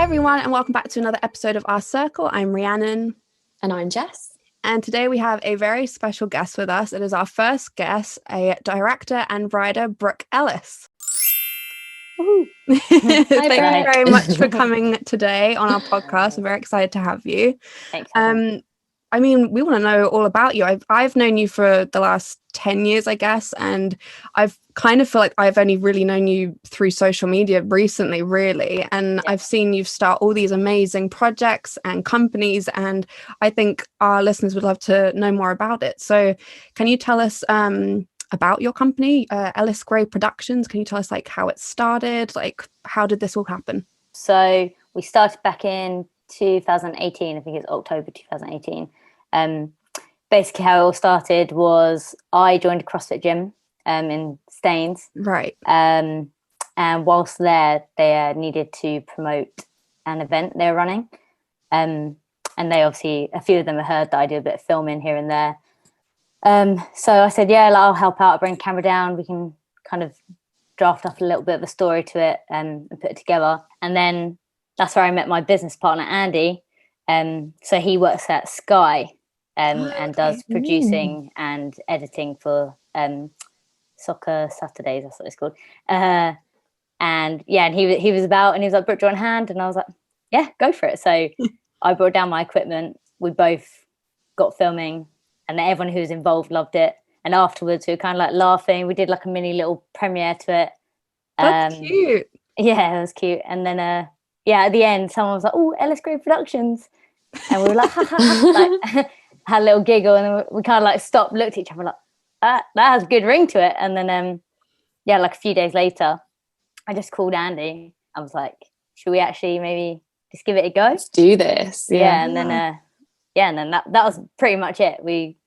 everyone, and welcome back to another episode of Our Circle. I'm Rhiannon. And I'm Jess. And today we have a very special guest with us. It is our first guest, a director and writer, Brooke Ellis. Thank you very much for coming today on our podcast. I'm very excited to have you. Thanks. I mean, we want to know all about you. I've known you for the last 10 years, I guess, and I've kind of feel like I've only really known you through social media recently, really. And I've seen you start all these amazing projects and companies, and I think our listeners would love to know more about it. So can you tell us about your company, Ellis Gray Productions? Can you tell us like how it started? Like, how did this all happen? So we started back in 2018. I think it's October 2018. Basically how it all started was I joined a CrossFit gym in Staines. Right. And whilst there, they needed to promote an event they were running. And they obviously, a few of them had heard that I do a bit of filming here and there. So I said, yeah, I'll help out. I'll bring the camera down. We can kind of draft up a little bit of a story to it and put it together. And then that's where I met my business partner, Andy. So he works at Sky and does producing and editing for Soccer Saturdays, that's what it's called. And he was about, and he was like, Brooke, do you want a hand? And I was like, yeah, go for it. So I brought down my equipment. We both got filming, and everyone who was involved loved it. And afterwards, we were kind of like laughing. We did like a mini little premiere to it. That's cute. Yeah, it was cute. And then, at the end, someone was like, "Oh, Ellis Gray Productions," and we were like, "Ha ha ha!" Like, had a little giggle, and then we kind of like stopped, looked at each other, like, that has a good ring to it. And then, like a few days later, I just called Andy. I was like, "Should we actually maybe just give it a go? Let's do this." Yeah, and then, and then that was pretty much it. We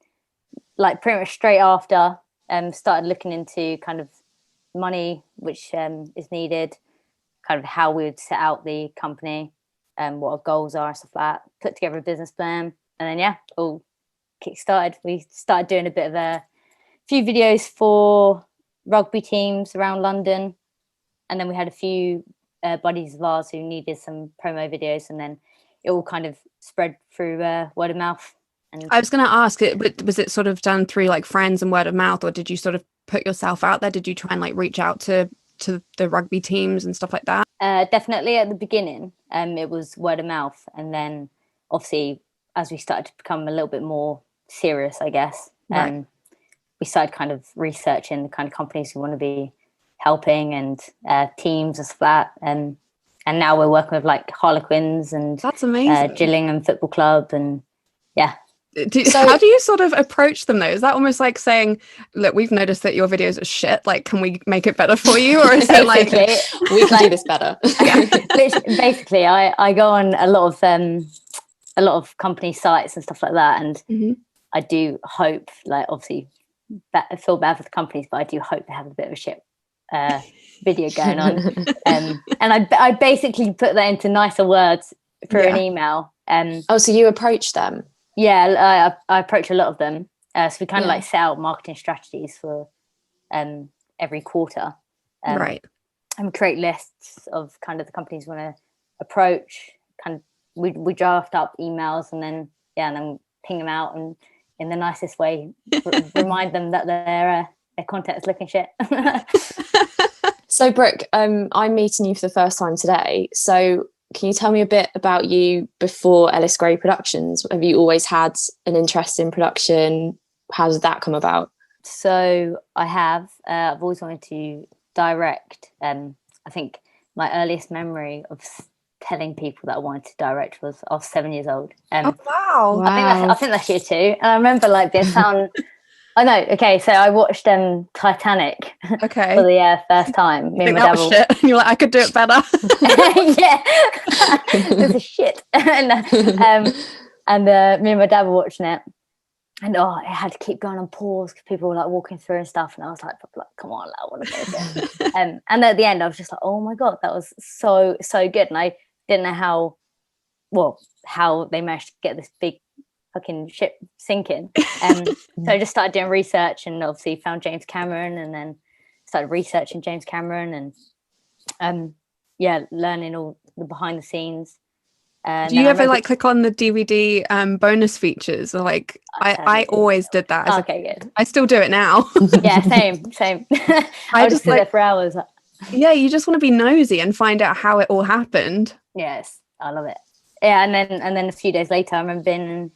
like pretty much straight after started looking into kind of money which is needed, kind of how we would set out the company, what our goals are and stuff like that, put together a business plan, and then all kick-started. We started doing a bit of a few videos for rugby teams around London, and then we had a few buddies of ours who needed some promo videos, and then it all kind of spread through word of mouth. And I was going to ask, was it sort of done through like friends and word of mouth, or did you sort of put yourself out there? Did you try and like reach out to the rugby teams and stuff like that? Definitely at the beginning, it was word of mouth, and then obviously as we started to become a little bit more serious, I guess, right. We started kind of researching the kind of companies we want to be helping and teams and stuff like that. And now we're working with like Harlequins and that's amazing. Gillingham Football Club, and how do you sort of approach them though? Is that almost like saying, look, we've noticed that your videos are shit, like can we make it better for you? Or is it like we can do this better? Basically I go on a lot of company sites and stuff like that, and I do hope, like obviously I feel bad for the companies, but I do hope they have a bit of a shit video going on. And I basically put that into nicer words through an email. So you approach them? Yeah, I approach a lot of them. So we kind of like set out marketing strategies for every quarter. Right. And create lists of kind of the companies we want to approach. Kind of we draft up emails, and then ping them out, and in the nicest way remind them that their content's looking shit. So Brooke, I'm meeting you for the first time today. So can you tell me a bit about you before Ellis Gray Productions? Have you always had an interest in production? How did that come about? So I have. I've always wanted to direct. I think my earliest memory of telling people that I wanted to direct was I was 7 years old. Oh, wow. I think that's year 2. And I remember like being sound. I know. Okay, so I watched Titanic for the first time. Me and my dad shit. And you're like, I could do it better. Yeah, this is shit. And me and my dad were watching it, and it had to keep going on pause because people were like walking through and stuff. And I was like come on, I want to go there. And at the end, I was just like, oh my god, that was so good. And I didn't know how they managed to get this big fucking ship sinking. So I just started doing research, and obviously found James Cameron, and then started researching James Cameron, and learning all the behind the scenes. Do you ever like click on the DVD bonus features? Or like I always did that. Okay, good. I still do it now. Yeah, same. I just sit there for hours. Yeah, you just want to be nosy and find out how it all happened. Yes, I love it. Yeah, and then a few days later, I remember being in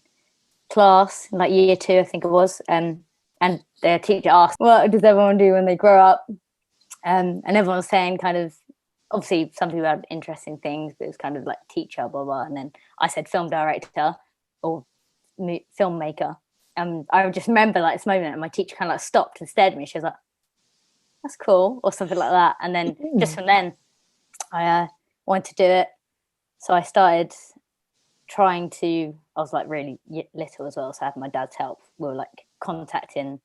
class, in like year 2, I think it was, and the teacher asked, "What does everyone do when they grow up?" And everyone was saying kind of, obviously some people had interesting things, but it was kind of like teacher, blah blah. And then I said film director or filmmaker. I just remember like this moment, and my teacher kind of like stopped and stared at me. She was like, "That's cool," or something like that. And then just from then, I wanted to do it. So I started trying to. I was like really little as well, so I had my dad's help. We were like contacting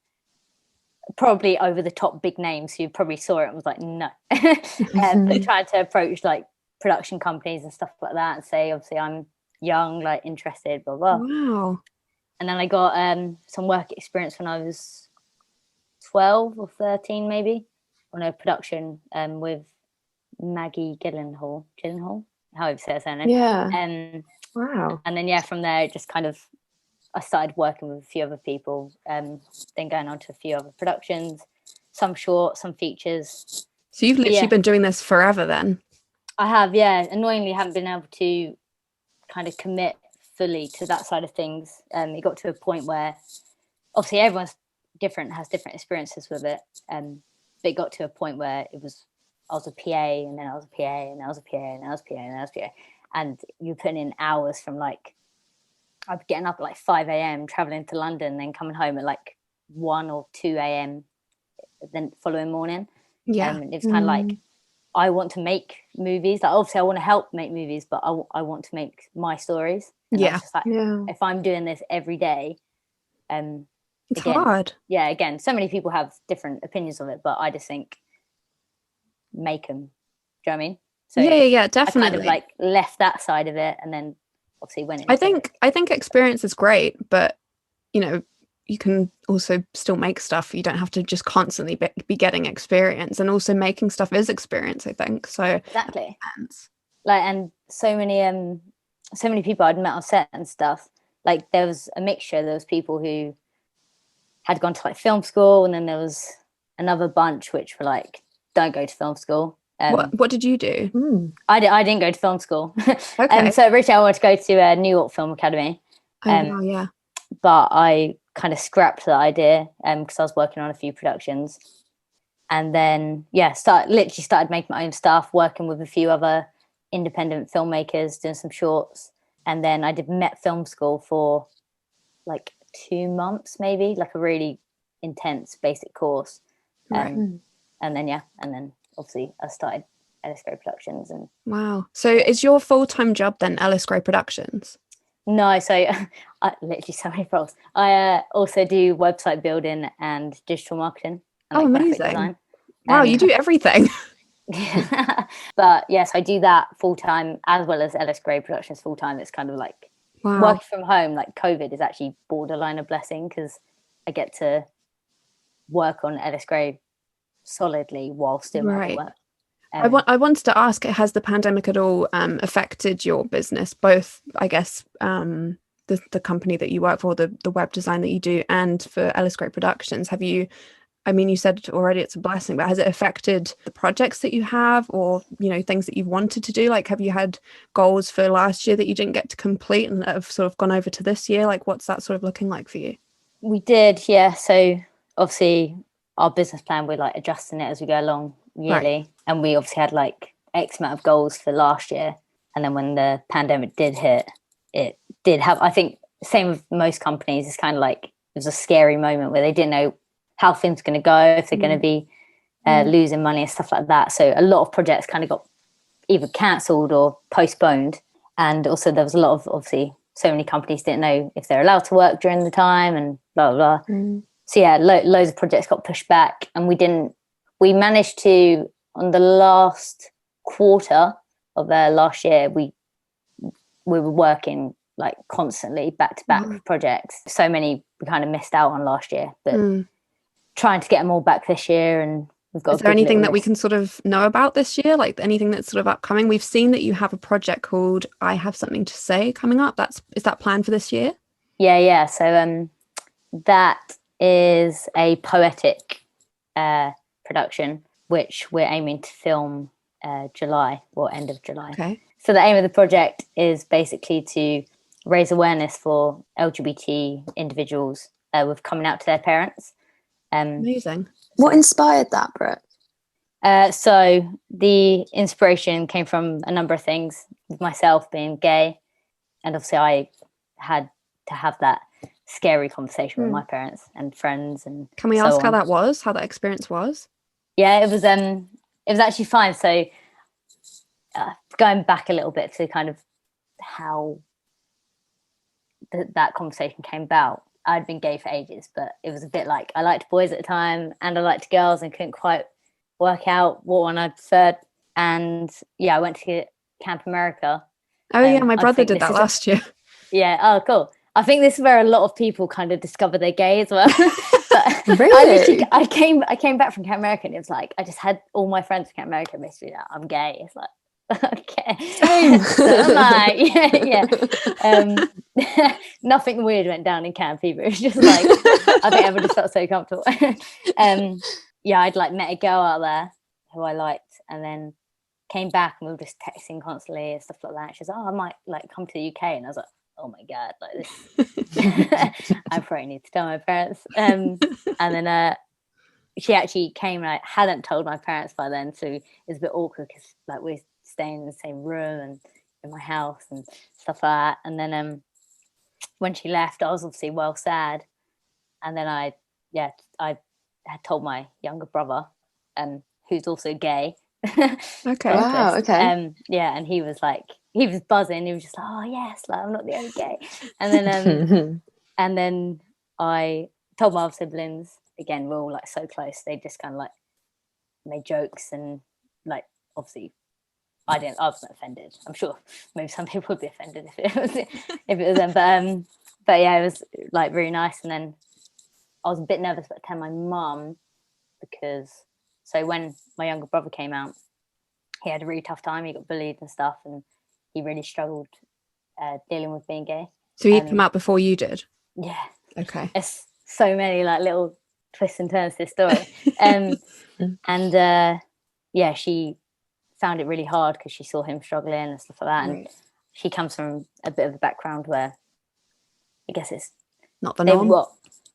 probably over the top big names who probably saw it and was like, no. And tried to approach like production companies and stuff like that and say, obviously I'm young, like interested, blah blah. Wow. And then I got some work experience when I was 12 or 13 maybe, on a production with Maggie Gyllenhaal, however you say her name. Yeah. Wow. And then from there it just kind of, I started working with a few other people, then going on to a few other productions, some short, some features. So you've literally been doing this forever then? I have, yeah. Annoyingly, haven't been able to kind of commit fully to that side of things. It got to a point where, obviously everyone's different, has different experiences with it. But it got to a point where I was a PA, and then I was a PA, and I was a PA, and I was a PA, and I was a PA. And you're putting in hours from like, I'd be getting up at like 5 a.m, traveling to London, then coming home at like 1 or 2 a.m, then following morning. Yeah. It was kind of like, I want to make movies. Like, obviously I want to help make movies, but I want to make my stories. And I was just like, if I'm doing this every day, it's hard. Yeah, again, so many people have different opinions of it, but I just think make them. Do you know what I mean? So yeah, definitely. I kind of like left that side of it, and then obviously went into I think experience is great, but you can also still make stuff. You don't have to just constantly be getting experience, and also making stuff is experience, I think. So exactly. Like, and so many people I'd met on set and stuff, like there was a mixture. There was people who had gone to like film school, and then there was another bunch which were like, don't go to film school. What did you do? I didn't go to film school. Okay. So originally I wanted to go to New York Film Academy. Yeah. But I kind of scrapped that idea because I was working on a few productions. And then, started making my own stuff, working with a few other independent filmmakers, doing some shorts. And then I did Met Film School for like 2 months, maybe, like a really intense basic course. Right. And then obviously I started Ellis Gray Productions. And wow. So is your full-time job then Ellis Gray Productions? No, so I literally so many roles. I also do website building and digital marketing. And amazing. Design. Wow, you do everything. But yes, I do that full-time as well as Ellis Gray Productions full-time. It's kind of like working from home, like COVID is actually borderline a blessing because I get to work on Ellis Gray solidly while still at work. I wanted to ask, has the pandemic at all affected your business, both I guess the company that you work for, the web design that you do, and for Ellis Gray Productions? Have you, I mean, you said already it's a blessing, but has it affected the projects that you have, or things that you've wanted to do? Like, have you had goals for last year that you didn't get to complete and that have sort of gone over to this year? Like, what's that sort of looking like for you? We did, yeah. So obviously our business plan, we're like adjusting it as we go along yearly. Right. And we obviously had like X amount of goals for last year. And then when the pandemic did hit, it did have, I think, same with most companies, it's kind of like, it was a scary moment where they didn't know how things are going to go, if they're going to be losing money and stuff like that. So a lot of projects kind of got either cancelled or postponed. And also there was a lot of, obviously, so many companies didn't know if they're allowed to work during the time and blah, blah, blah. So yeah, loads of projects got pushed back, and we managed to, on the last quarter of last year, we were working like constantly back to back projects. So many we kind of missed out on last year, but trying to get them all back this year and we've got Is a there good anything little that we list. can sort of know about this year? Like anything that's sort of upcoming? We've seen that you have a project called I Have Something to Say coming up. Is that planned for this year? Yeah. So that is a poetic production, which we're aiming to film July or end of July. Okay. So the aim of the project is basically to raise awareness for LGBT individuals with coming out to their parents. Amazing. What inspired that, Brooke? So the inspiration came from a number of things, with myself being gay, and obviously I had to have that scary conversation with my parents and friends. And can we ask how that experience was? Yeah, it was actually fine. So going back a little bit to kind of how that conversation came about. I'd been gay for ages, but it was a bit like I liked boys at the time and I liked girls and couldn't quite work out what one I preferred. And yeah, I went to Camp America. Oh yeah, my brother did that last year. Yeah. Oh, cool. I think this is where a lot of people kind of discover they're gay as well. But Really? I came back from Camp America and it was like I just had all my friends from Camp America basically like, I'm gay. It's like okay. So I'm like, yeah. Nothing weird went down in camp either. It was just like I think everyone just felt so comfortable. Yeah, I'd like met a girl out there who I liked, and then came back and we were just texting constantly and stuff like that. She was like, "Oh, I might like come to the UK," and I was like, "Oh my god, like this." I probably need to tell my parents. And then she actually came, and I hadn't told my parents by then, so it was a bit awkward because like we're staying in the same room and in my house and stuff like that. And then when she left, I was obviously well sad. And then I had told my younger brother, who's also gay. Okay. Wow. Okay. Yeah, and he was buzzing. He was just like, "Oh yes, like I'm not the only gay." And then and then I told my other siblings. Again, we're all like so close. They just kind of like made jokes and like obviously I wasn't offended. I'm sure maybe some people would be offended if it was them. But yeah, it was like really nice. And then I was a bit nervous about telling my mum because so when my younger brother came out, he had a really tough time. He got bullied and stuff, and he really struggled dealing with being gay. So he came out before you did? Yeah. Okay. There's so many like little twists and turns to this story. Yeah, she found it really hard because she saw him struggling and stuff like that. And she comes from a bit of a background where I guess it's not the norm.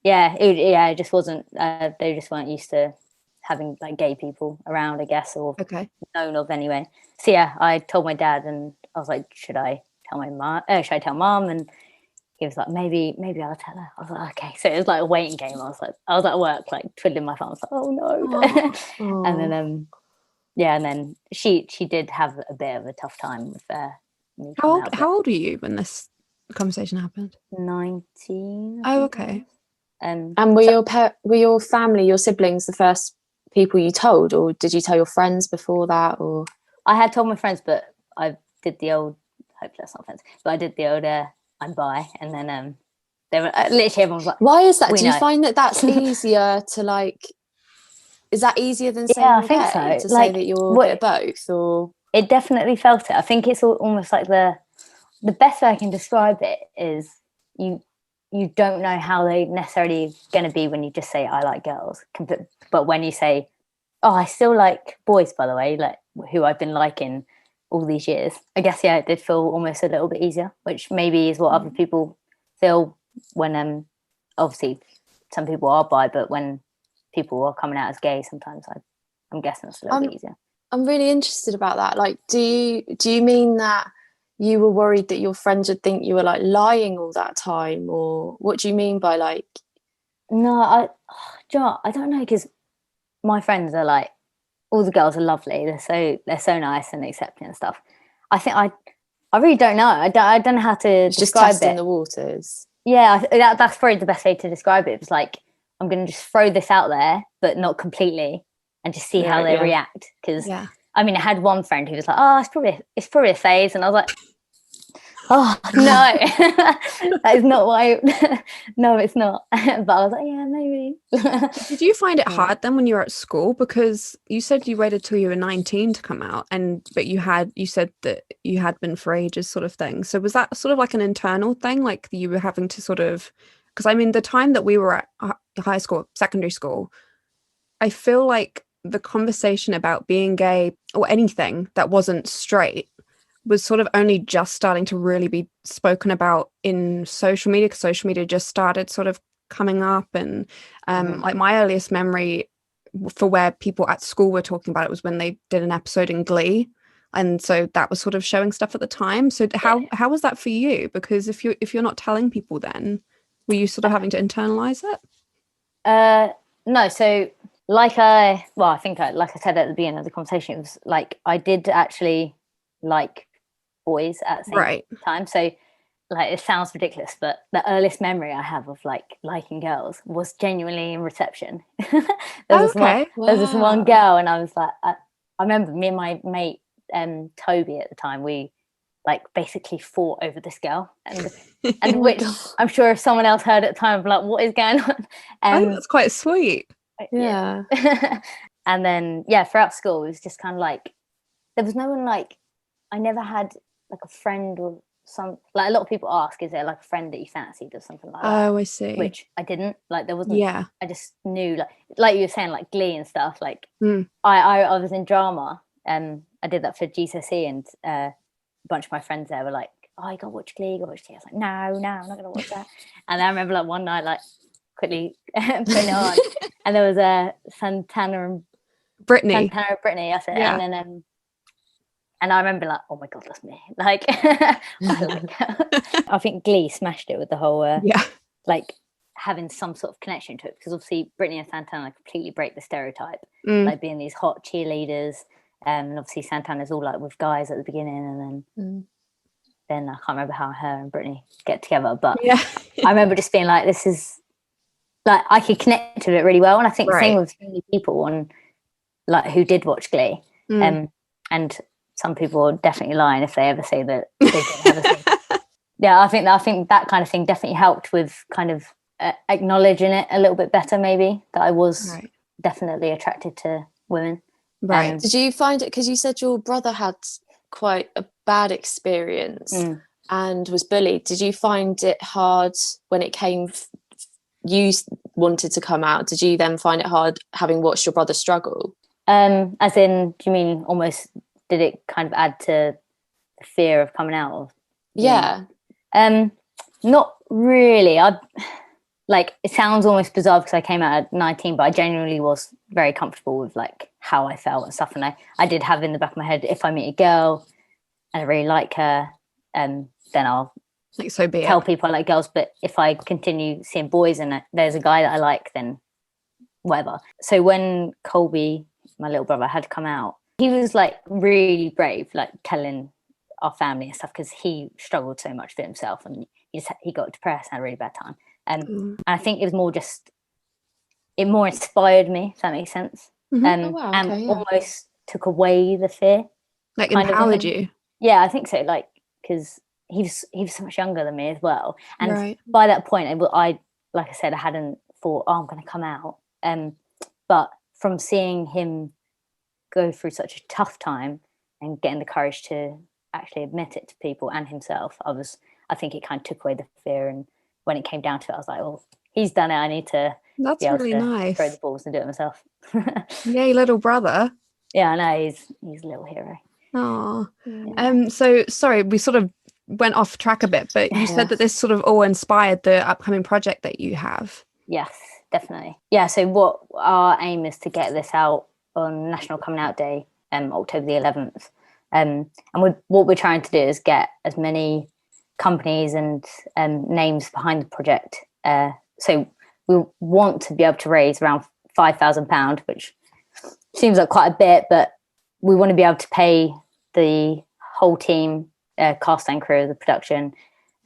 It just wasn't. They just weren't used to having like gay people around, I guess, or known of anyway. So yeah, I told my dad, and I was like, "Should I tell my mom? Should I tell mom?" And he was like, "Maybe I'll tell her." I was like, "Okay." So it was like a waiting game. I was at work, like twiddling my thumbs, like, "Oh no!" And then and then she did have a bit of a tough time with me. How old were you when this conversation happened? 19. Oh, okay. And were your family, your siblings, the first people you told, or did you tell your friends before that? Or I had told my friends, but I did the old. Hopefully that's not friends, but I did the old. I'm bi, and then they were literally everyone was like, "Why is that? Do you find that that's easier to like? Is that easier than saying I think gay, so? to say that you're a bit of both, or it definitely felt it. I think it's almost like the best way I can describe it is you don't know how they necessarily going to be when you just say I like girls, but when you say, "Oh, I still like boys," by the way, like who I've been liking all these years, I guess it did feel almost a little bit easier, which maybe is what other people feel when obviously some people are bi, but when people are coming out as gay, sometimes I'm guessing it's a little bit easier. I'm really interested about that. Like, do you mean that you were worried that your friends would think you were like lying all that time, or what do you mean by like? No, I don't know, because my friends are like, all the girls are lovely. They're so nice and accepting and stuff. I think I really don't know. I don't know how to describe just testing it. The waters. Yeah, that's probably the best way to describe it. It was like, I'm going to just throw this out there, but not completely, and just see how they react. Because I mean, I had one friend who was like, "Oh, it's probably a phase," and I was like, Oh no, that is not why. No, it's not. But I was like, yeah, maybe. Did you find it hard then when you were at school? Because you said you waited till you were 19 to come out, but you said that you had been for ages, sort of thing. So was that sort of like an internal thing, like you were having to sort of? Because I mean, the time that we were at high school, secondary school, I feel like the conversation about being gay or anything that wasn't straight was sort of only just starting to really be spoken about in social media, because social media just started sort of coming up. And like my earliest memory for where people at school were talking about it was when they did an episode in Glee. And so that was sort of showing stuff at the time. So how was that for you? Because if you're not telling people, then were you sort of having to internalize it? No, so like I think like I said at the beginning of the conversation, it was like I did actually like boys at the same time. So like it sounds ridiculous, but the earliest memory I have of like liking girls was genuinely in reception. There's this one girl, and I was like, I remember me and my mate Toby at the time, we like basically fought over this girl, and which I'm sure if someone else heard at the time, like, what is going on? I think that's quite sweet. Yeah. And then throughout school it was just kind of like there was no one, like I never had like a friend or some, like a lot of people ask, is there like a friend that you fancied or something like that? Oh, I see. Which I didn't, like there wasn't. I just knew like you were saying, like Glee and stuff, like I was in drama, I did that for GCSE, and a bunch of my friends there were like, oh, you gotta watch Glee, I was like, no, I'm not gonna watch that. And I remember like one night like quickly putting it on, and there was Santana and Brittany, that's it. Yeah. And then and I remember like, oh my god, that's me. Like, I think Glee smashed it with the whole like having some sort of connection to it, because obviously Brittany and Santana completely break the stereotype, like being these hot cheerleaders, and obviously Santana's all like with guys at the beginning, and then I can't remember how her and Brittany get together, but I remember just being like, this is like, I could connect to it really well. And I think the same with many people on like who did watch Glee, and some people are definitely lying if they ever say that they didn't have a thing. Yeah, I think that kind of thing definitely helped with kind of acknowledging it a little bit better, maybe, that I was definitely attracted to women. Right. Did you find it, because you said your brother had quite a bad experience and was bullied, did you find it hard when it came you wanted to come out? Did you then find it hard having watched your brother struggle? As in, do you mean almost, did it kind of add to the fear of coming out? Or, not really. Like, it sounds almost bizarre because I came out at 19, but I genuinely was very comfortable with like how I felt and stuff. And I did have in the back of my head, if I meet a girl and I really like her, then I'll like, so be tell people I like girls. But if I continue seeing boys and there's a guy that I like, then whatever. So when Colby, my little brother, had come out, he was like really brave, like telling our family and stuff, because he struggled so much for himself, and he got depressed and had a really bad time. And I think it was more just, it more inspired me, if that makes sense. Almost took away the fear. Like empowered you. Yeah, I think so. Like, because he was so much younger than me as well. And by that point, I like I said, I hadn't thought, oh, I'm going to come out. But from seeing him go through such a tough time and getting the courage to actually admit it to people and himself, I think it kind of took away the fear. And when it came down to it, I was like, oh, he's done it. I need to That's be able really to nice. throw the balls and do it myself. Yay, little brother. Yeah, I know, he's a little hero. Oh, so sorry, we sort of went off track a bit, but you said that this sort of all inspired the upcoming project that you have. Yes, definitely. Yeah, so what our aim is to get this out on National Coming Out Day, October the 11th. And what we're trying to do is get as many companies and names behind the project. So we want to be able to raise around £5,000, which seems like quite a bit, but we want to be able to pay the whole team, cast and crew of the production,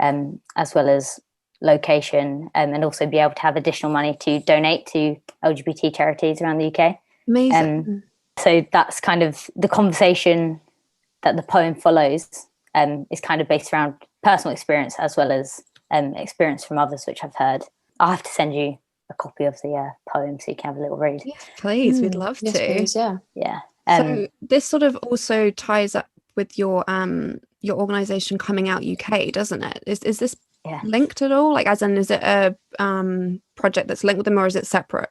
as well as location, and also be able to have additional money to donate to LGBT charities around the UK. Amazing. So that's kind of the conversation that the poem follows, is kind of based around personal experience as well as experience from others, which I've heard. I'll have to send you a copy of the poem so you can have a little read. Yes, please. We'd love yes, to. please, yeah. Yeah. So this sort of also ties up with your organization Coming Out UK, doesn't it? Is this linked at all? Like, as in, is it a project that's linked with them, or is it separate?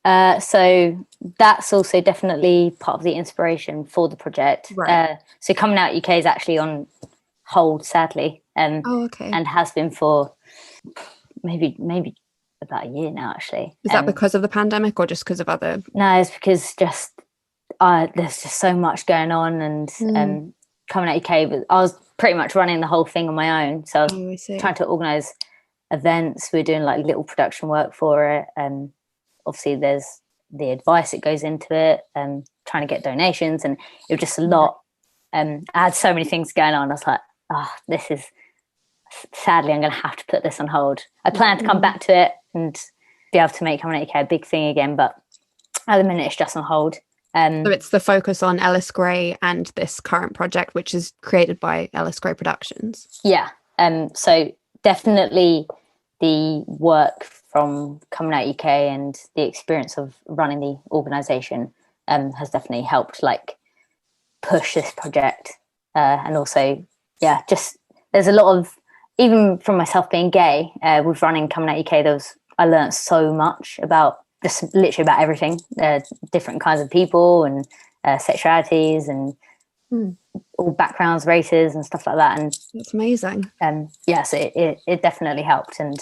So that's also definitely part of the inspiration for the project. Right. So Coming Out UK is actually on hold, sadly, and has been for maybe about a year now, actually. Is that because of the pandemic, or just because of other? No, it's because just there's just so much going on, and Coming Out UK, but I was pretty much running the whole thing on my own, so I was trying to organise events. We're doing like little production work for it, and obviously there's the advice that goes into it, trying to get donations, and it was just a lot. I had so many things going on. I was like, this is, sadly, I'm going to have to put this on hold. I plan to come back to it and be able to make Coming Out UK a big thing again, but at the minute it's just on hold. So it's the focus on Ellis Gray and this current project, which is created by Ellis Gray Productions. Yeah. So definitely the work from Coming Out UK and the experience of running the organisation has definitely helped like push this project. And also, just there's a lot of, even from myself being gay, with running Coming Out UK, I learned so much about just literally about everything, different kinds of people and sexualities and all backgrounds, races and stuff like that. And it's amazing. So it definitely helped, and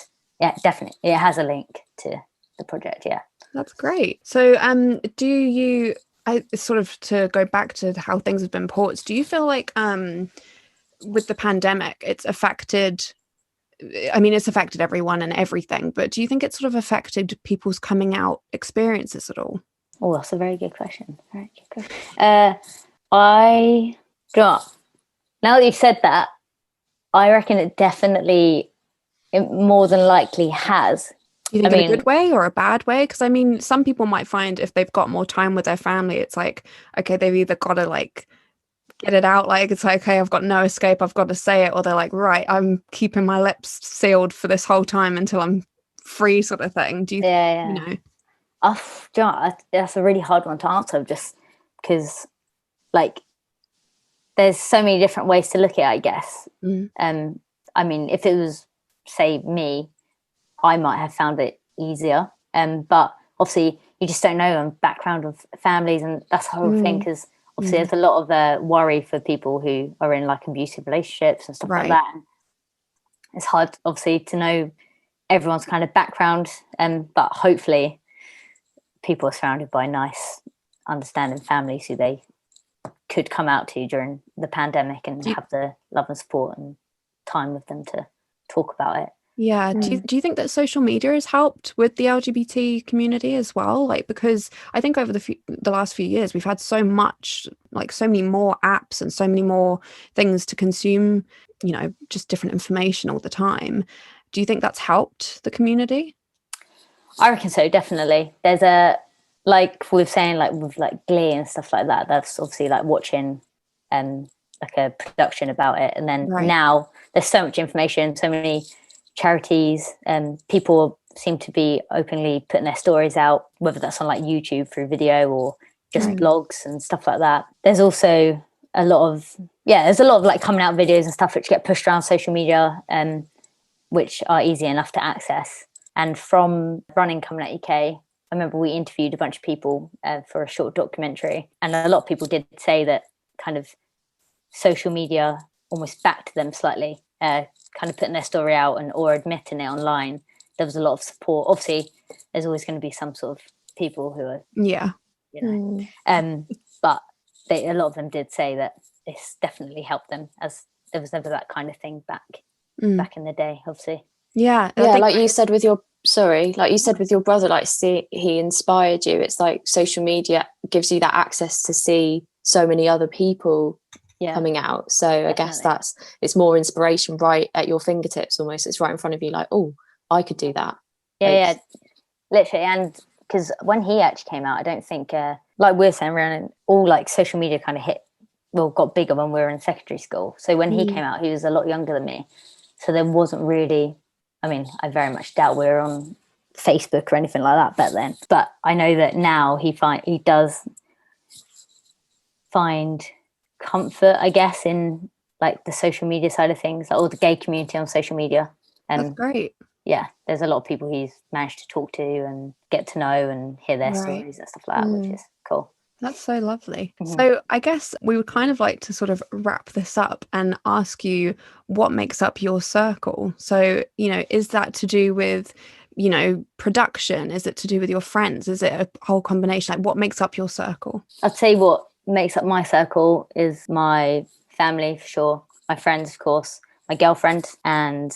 definitely it has a link to the project. Yeah, that's great. So do you, sort of to go back to how things have been paused, do you feel like with the pandemic it's affected everyone and everything, but do you think it sort of affected people's coming out experiences at all? Oh, that's a very good question. Now that you've said that, I reckon it more than likely has. You think in a good way or a bad way? Because I mean, some people might find if they've got more time with their family, it's like, okay, they've either got to like get it out, like it's like, okay, I've got no escape, I've got to say it, or they're like, right, I'm keeping my lips sealed for this whole time until I'm free, sort of thing. Do you, you know? That's a really hard one to answer, just because like there's so many different ways to look at it, I guess. I mean, if it was, say, me, I might have found it easier, but obviously you just don't know the background of families, and that's the whole thing, because obviously there's a lot of worry for people who are in like abusive relationships and stuff like that, and it's hard obviously to know everyone's kind of background, but hopefully people are surrounded by nice understanding families who they could come out to during the pandemic and have the love and support and time with them to talk about it. Yeah. Do you think that social media has helped with the LGBT community as well? Like, because I think over the last few years, we've had so much, like so many more apps and so many more things to consume, you know, just different information all the time. Do you think that's helped the community? I reckon so, definitely. There's like we were saying, like with like Glee and stuff like that, that's obviously like watching like a production about it. And then now there's so much information, so many charities, people seem to be openly putting their stories out, whether that's on like YouTube through video or just blogs and stuff like that. There's also a lot of like coming out videos and stuff which get pushed around social media, which are easy enough to access. And from running Coming Out UK, I remember we interviewed a bunch of people for a short documentary, and a lot of people did say that kind of social media almost backed them slightly, kind of putting their story out or admitting it online. There was a lot of support. Obviously there's always going to be some sort of people who are but a lot of them did say that this definitely helped them, as there was never that kind of thing back in the day, obviously. Like you said with your brother, like he inspired you. It's like social media gives you that access to see so many other people coming out, so definitely. I guess it's more inspiration right at your fingertips almost. It's right in front of you, like, oh, I could do that. Literally. And because when he actually came out, I don't think like we're saying, around all like social media kind of hit got bigger when we were in secondary school. So when he came out, he was a lot younger than me. So there wasn't really, I mean, I very much doubt we were on Facebook or anything like that back then. But I know that now he does find comfort, I guess, in like the social media side of things, like all the gay community on social media. And that's great. Yeah, there's a lot of people he's managed to talk to and get to know and hear their stories and stuff like that, which is cool. That's so lovely. So I guess we would kind of like to sort of wrap this up and ask you what makes up your circle. So, you know, is that to do with, you know, production? Is it to do with your friends? Is it a whole combination? Like, what makes up your circle? I'd say what makes up my circle is my family, for sure, my friends, of course, my girlfriend, and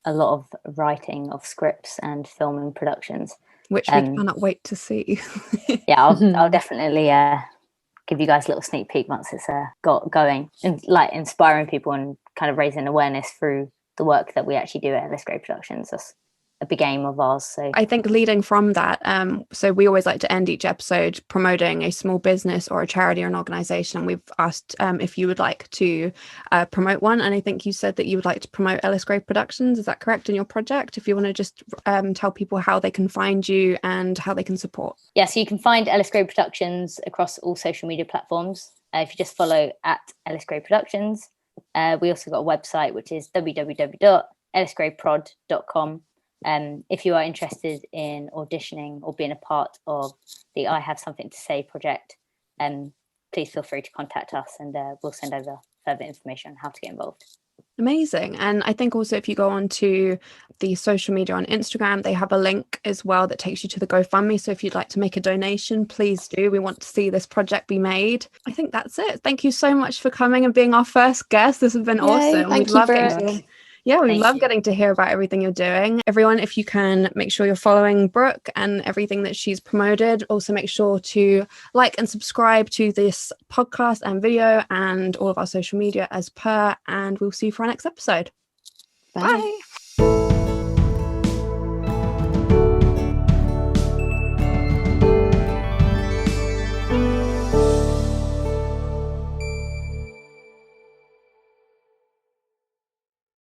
a lot of writing of scripts and filming productions. Which we cannot wait to see. Yeah, I'll definitely give you guys a little sneak peek once it's got going, and like inspiring people and kind of raising awareness through the work that we actually do at Ellis Gray Productions. That's a big aim of ours. So I think leading from that, so we always like to end each episode promoting a small business or a charity or an organization, and we've asked if you would like to promote one, and I think you said that you would like to promote Ellis Gray Productions. Is that correct, in your project? If you want to just tell people how they can find you and how they can support. Yeah, so you can find Ellis Gray Productions across all social media platforms. If you just follow at Ellis Gray Productions. We also got a website, which is www.ellisgrayprod.com. If you are interested in auditioning or being a part of the I Have Something to Say project, please feel free to contact us, and we'll send over further information on how to get involved. Amazing. And I think also if you go on to the social media on Instagram, they have a link as well that takes you to the GoFundMe. So if you'd like to make a donation, please do. We want to see this project be made. I think that's it. Thank you so much for coming and being our first guest. This has been awesome. Thank you, Brooke. We love getting to hear about everything you're doing. Everyone, if you can, make sure you're following Brooke and everything that she's promoted. Also, make sure to like and subscribe to this podcast and video and all of our social media as per. And we'll see you for our next episode. Bye. Bye.